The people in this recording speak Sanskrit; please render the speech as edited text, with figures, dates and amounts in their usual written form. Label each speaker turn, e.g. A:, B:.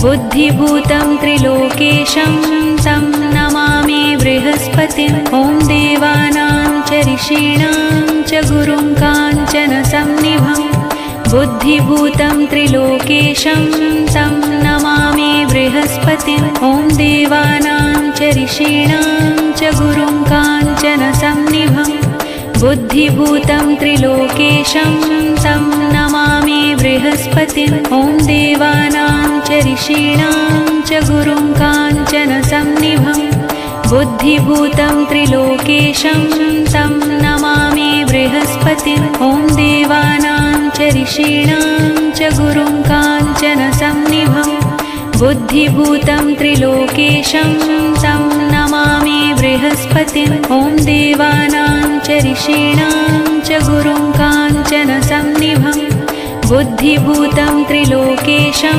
A: बुद्धिभूतं त्रिलोकेशं तं नमामि बृहस्पतिम्। ॐ देवानां च ऋषीणां च गुरुं काञ्चनसन्निभं। बुद्धिभूतं त्रिलोकेशं तं नमामि बृहस्पतिम्। ॐ देवानां च ऋषीणां च गुरुं काञ्चनसन्निभं। बुद्धिभूतं त्रिलोकेशं तं नमामि बृहस्पतिम्। ॐ देवानां च ऋषीणां च गुरुं काञ्चनसन्निभं। बुद्धिभूतं त्रिलोकेशं तं नमामि बृहस्पतिम्। ॐ देवानां च ऋषीणां च गुरुं काञ्चनसन्निभं। बुद्धिभूतं त्रिलोकेशं तं नमामि बृहस्पतिम्। ॐ देवानां च ऋषीणां च गुरुं काञ्चनसन्निभं। बुद्धिभूतं त्रिलोकेशं